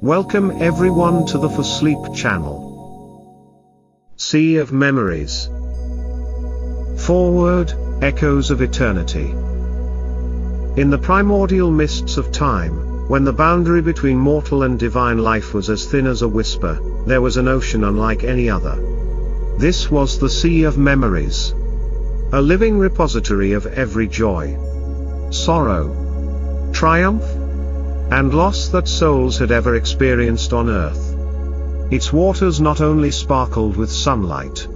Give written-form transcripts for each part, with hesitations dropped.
Welcome everyone to the For Sleep channel. Sea of Memories. Forward, echoes of eternity. In the primordial mists of time, when the boundary between mortal and divine life was as thin as a whisper, there was an ocean unlike any other. This was the Sea of Memories. A living repository of every joy, sorrow, triumph, and loss that souls had ever experienced on earth. Its waters not only sparkled with sunlight,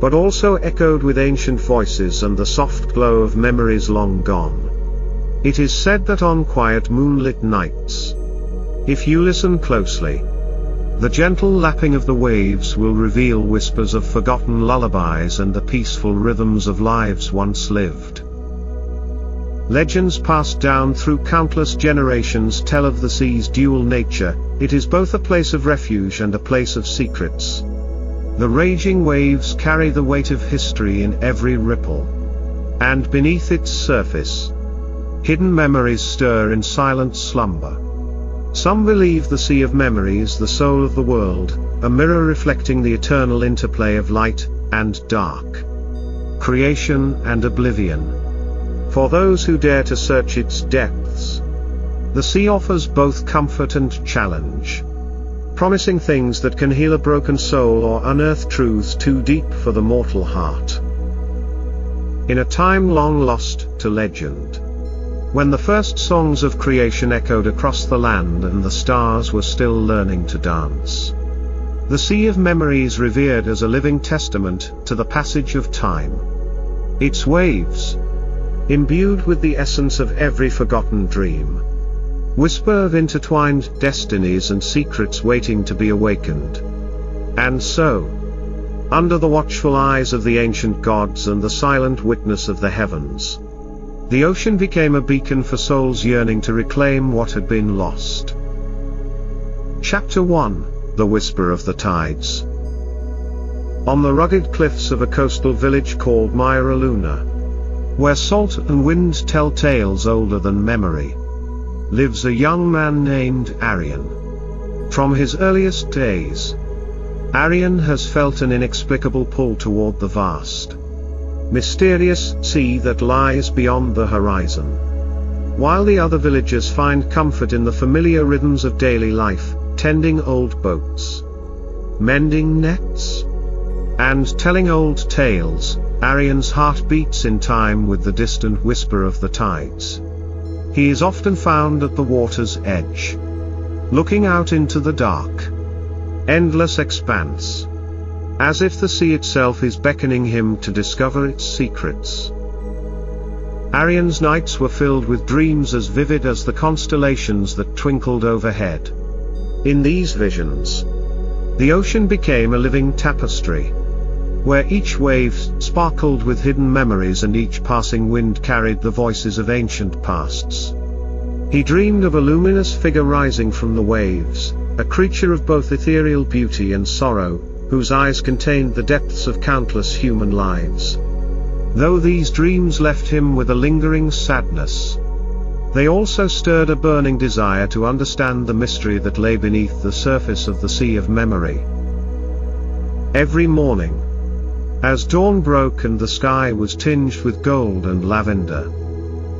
but also echoed with ancient voices and the soft glow of memories long gone. It is said that on quiet moonlit nights, if you listen closely, the gentle lapping of the waves will reveal whispers of forgotten lullabies and the peaceful rhythms of lives once lived. Legends passed down through countless generations tell of the sea's dual nature. It is both a place of refuge and a place of secrets. The raging waves carry the weight of history in every ripple. And beneath its surface, hidden memories stir in silent slumber. Some believe the Sea of Memory is the soul of the world, a mirror reflecting the eternal interplay of light and dark, creation and oblivion. For those who dare to search its depths, the sea offers both comfort and challenge, promising things that can heal a broken soul or unearth truths too deep for the mortal heart. In a time long lost to legend, when the first songs of creation echoed across the land and the stars were still learning to dance, the Sea of Memory is revered as a living testament to the passage of time. Its waves, imbued with the essence of every forgotten dream, whisper of intertwined destinies and secrets waiting to be awakened. And so, under the watchful eyes of the ancient gods and the silent witness of the heavens, the ocean became a beacon for souls yearning to reclaim what had been lost. Chapter 1: The Whisper of the Tides. On the rugged cliffs of a coastal village called Luna, where salt and wind tell tales older than memory, lives a young man named Arian. From his earliest days, Arian has felt an inexplicable pull toward the vast, mysterious sea that lies beyond the horizon. While the other villagers find comfort in the familiar rhythms of daily life, tending old boats, mending nets, and telling old tales, Arian's heart beats in time with the distant whisper of the tides. He is often found at the water's edge, looking out into the dark, endless expanse, as if the sea itself is beckoning him to discover its secrets. Arian's nights were filled with dreams as vivid as the constellations that twinkled overhead. In these visions, the ocean became a living tapestry, where each wave sparkled with hidden memories and each passing wind carried the voices of ancient pasts. He dreamed of a luminous figure rising from the waves, a creature of both ethereal beauty and sorrow, whose eyes contained the depths of countless human lives. Though these dreams left him with a lingering sadness, they also stirred a burning desire to understand the mystery that lay beneath the surface of the Sea of Memory. Every morning, as dawn broke and the sky was tinged with gold and lavender,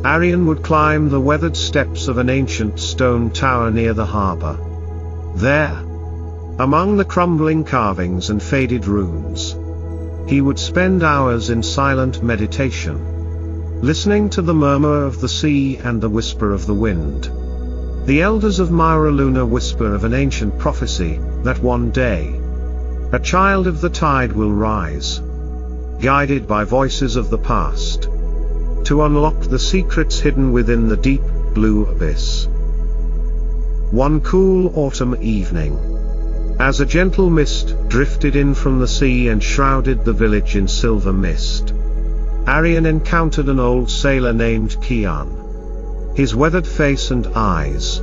Arian would climb the weathered steps of an ancient stone tower near the harbor. There, among the crumbling carvings and faded runes, he would spend hours in silent meditation, listening to the murmur of the sea and the whisper of the wind. The elders of Luna whisper of an ancient prophecy, that one day, a child of the tide will rise, guided by voices of the past, to unlock the secrets hidden within the deep, blue abyss. One cool autumn evening, as a gentle mist drifted in from the sea and shrouded the village in silver mist, Arian encountered an old sailor named Kian. His weathered face and eyes,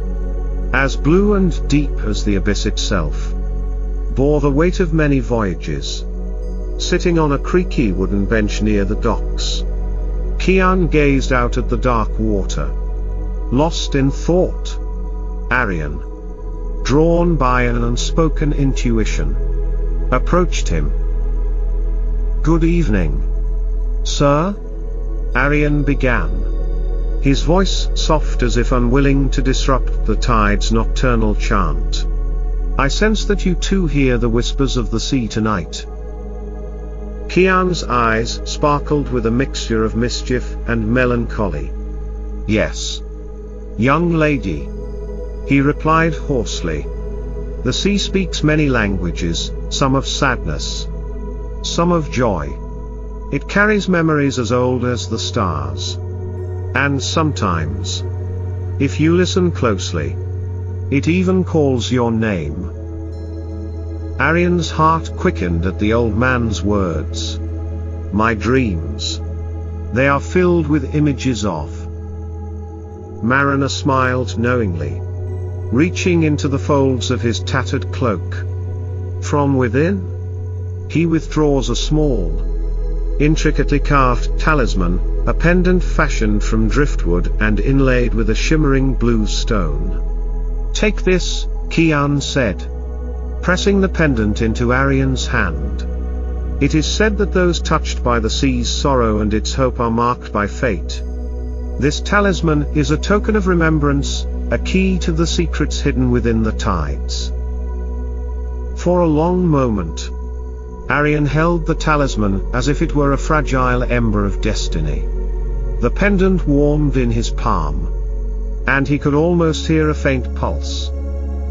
as blue and deep as the abyss itself, bore the weight of many voyages. Sitting on a creaky wooden bench near the docks, Kian gazed out at the dark water, lost in thought. Arian, drawn by an unspoken intuition, approached him. "Good evening, sir," Arian began, his voice soft as if unwilling to disrupt the tide's nocturnal chant. "I sense that you too hear the whispers of the sea tonight." Kian's eyes sparkled with a mixture of mischief and melancholy. "Yes, young lady," he replied hoarsely. "The sea speaks many languages, some of sadness, some of joy. It carries memories as old as the stars. And sometimes, if you listen closely, it even calls your name." Arian's heart quickened at the old man's words. "My dreams. They are filled with images of." Mariner smiled knowingly, reaching into the folds of his tattered cloak. From within, he withdraws a small, intricately carved talisman, a pendant fashioned from driftwood and inlaid with a shimmering blue stone. "Take this," Kian said, pressing the pendant into Arian's hand. "It is said that those touched by the sea's sorrow and its hope are marked by fate. This talisman is a token of remembrance, a key to the secrets hidden within the tides." For a long moment, Arian held the talisman as if it were a fragile ember of destiny. The pendant warmed in his palm, and he could almost hear a faint pulse,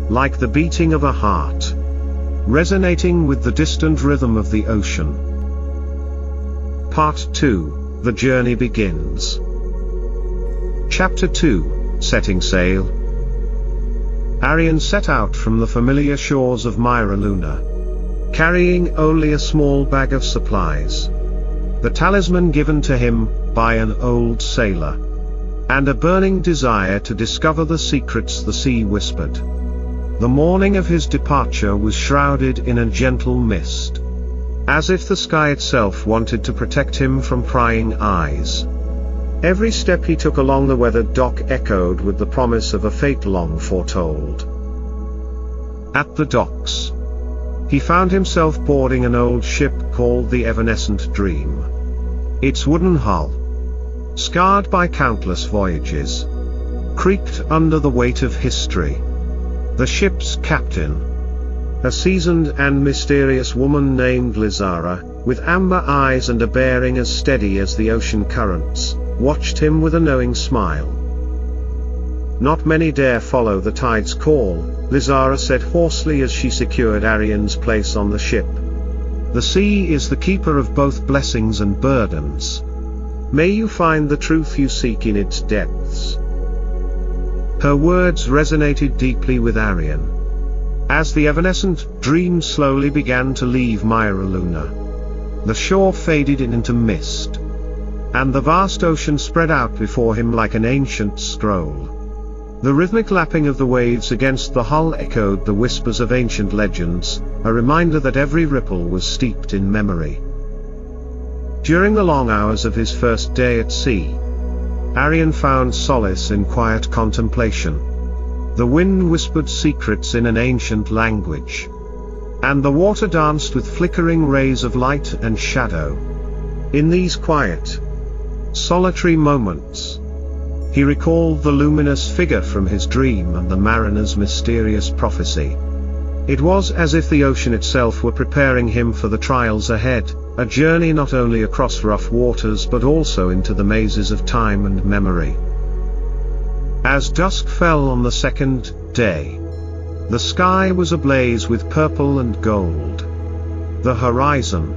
like the beating of a heart, resonating with the distant rhythm of the ocean. Part 2, The Journey Begins. Chapter 2, Setting Sail. Arian set out from the familiar shores of Myra Luna, carrying only a small bag of supplies, the talisman given to him by an old sailor, and a burning desire to discover the secrets the sea whispered. The morning of his departure was shrouded in a gentle mist, as if the sky itself wanted to protect him from prying eyes. Every step he took along the weathered dock echoed with the promise of a fate long foretold. At the docks, he found himself boarding an old ship called the Evanescent Dream. Its wooden hull, scarred by countless voyages, creaked under the weight of history. The ship's captain, a seasoned and mysterious woman named Lizara, with amber eyes and a bearing as steady as the ocean currents, watched him with a knowing smile. "Not many dare follow the tide's call," Lizara said hoarsely as she secured Arian's place on the ship. "The sea is the keeper of both blessings and burdens. May you find the truth you seek in its depths." Her words resonated deeply with Arian. As the Evanescent Dream slowly began to leave Myra Luna, the shore faded into mist, and the vast ocean spread out before him like an ancient scroll. The rhythmic lapping of the waves against the hull echoed the whispers of ancient legends, a reminder that every ripple was steeped in memory. During the long hours of his first day at sea, Arian found solace in quiet contemplation. The wind whispered secrets in an ancient language, and the water danced with flickering rays of light and shadow. In these quiet, solitary moments, he recalled the luminous figure from his dream and the mariner's mysterious prophecy. It was as if the ocean itself were preparing him for the trials ahead, a journey not only across rough waters but also into the mazes of time and memory. As dusk fell on the second day, the sky was ablaze with purple and gold. The horizon,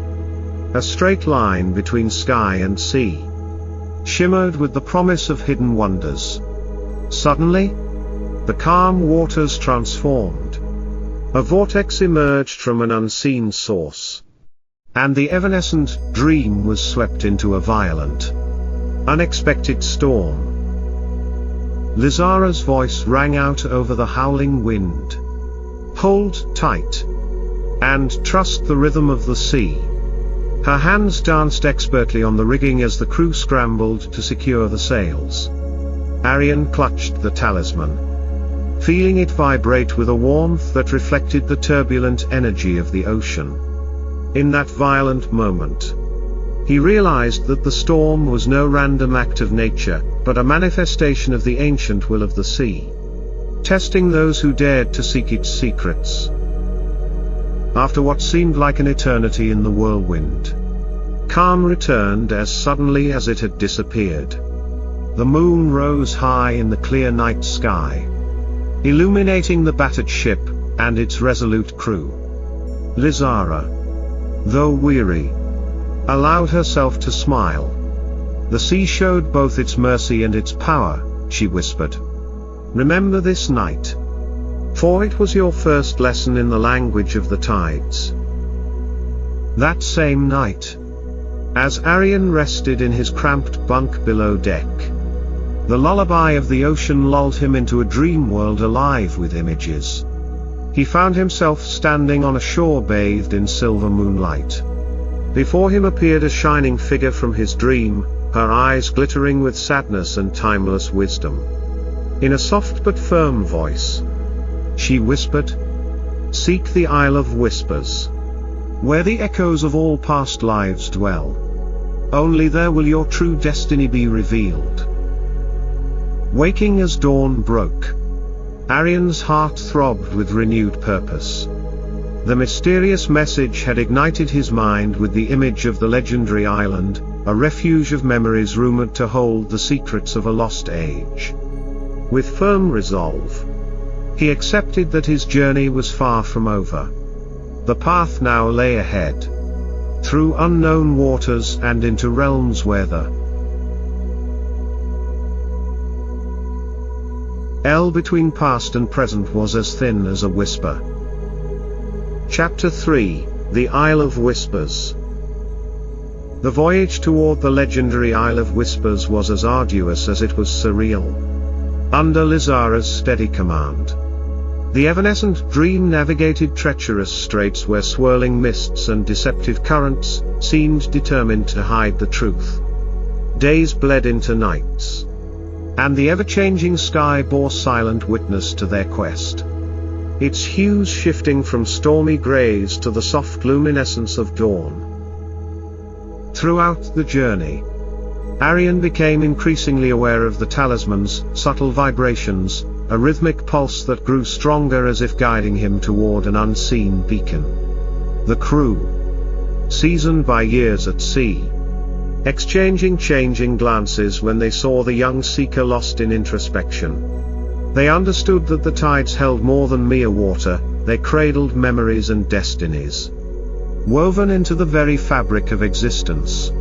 a straight line between sky and sea, shimmered with the promise of hidden wonders. Suddenly, the calm waters transformed. A vortex emerged from an unseen source, and the Evanescent Dream was swept into a violent, unexpected storm. Lizara's voice rang out over the howling wind. "Hold tight, and trust the rhythm of the sea." Her hands danced expertly on the rigging as the crew scrambled to secure the sails. Arian clutched the talisman, feeling it vibrate with a warmth that reflected the turbulent energy of the ocean. In that violent moment, he realized that the storm was no random act of nature, but a manifestation of the ancient will of the sea, testing those who dared to seek its secrets. After what seemed like an eternity in the whirlwind, calm returned as suddenly as it had disappeared. The moon rose high in the clear night sky, illuminating the battered ship and its resolute crew. Lizara, though weary, allowed herself to smile. The sea showed both its mercy and its power, she whispered. Remember this night, for it was your first lesson in the language of the tides. That same night, as Arian rested in his cramped bunk below deck, the lullaby of the ocean lulled him into a dream world alive with images. He found himself standing on a shore bathed in silver moonlight. Before him appeared a shining figure from his dream, her eyes glittering with sadness and timeless wisdom. In a soft but firm voice, she whispered, "Seek the Isle of Whispers, where the echoes of all past lives dwell. Only there will your true destiny be revealed." Waking as dawn broke, Arian's heart throbbed with renewed purpose. The mysterious message had ignited his mind with the image of the legendary island, a refuge of memories rumored to hold the secrets of a lost age. With firm resolve, he accepted that his journey was far from over. The path now lay ahead, through unknown waters and into realms where the L between past and present was as thin as a whisper. Chapter 3, The Isle of Whispers. The voyage toward the legendary Isle of Whispers was as arduous as it was surreal. Under Lizara's steady command, the evanescent dream navigated treacherous straits where swirling mists and deceptive currents seemed determined to hide the truth. Days bled into nights, and the ever-changing sky bore silent witness to their quest, its hues shifting from stormy grays to the soft luminescence of dawn. Throughout the journey, Arian became increasingly aware of the talisman's subtle vibrations, a rhythmic pulse that grew stronger as if guiding him toward an unseen beacon. The crew, seasoned by years at sea, exchanging changing glances when they saw the young seeker lost in introspection. They understood that the tides held more than mere water, they cradled memories and destinies, woven into the very fabric of existence.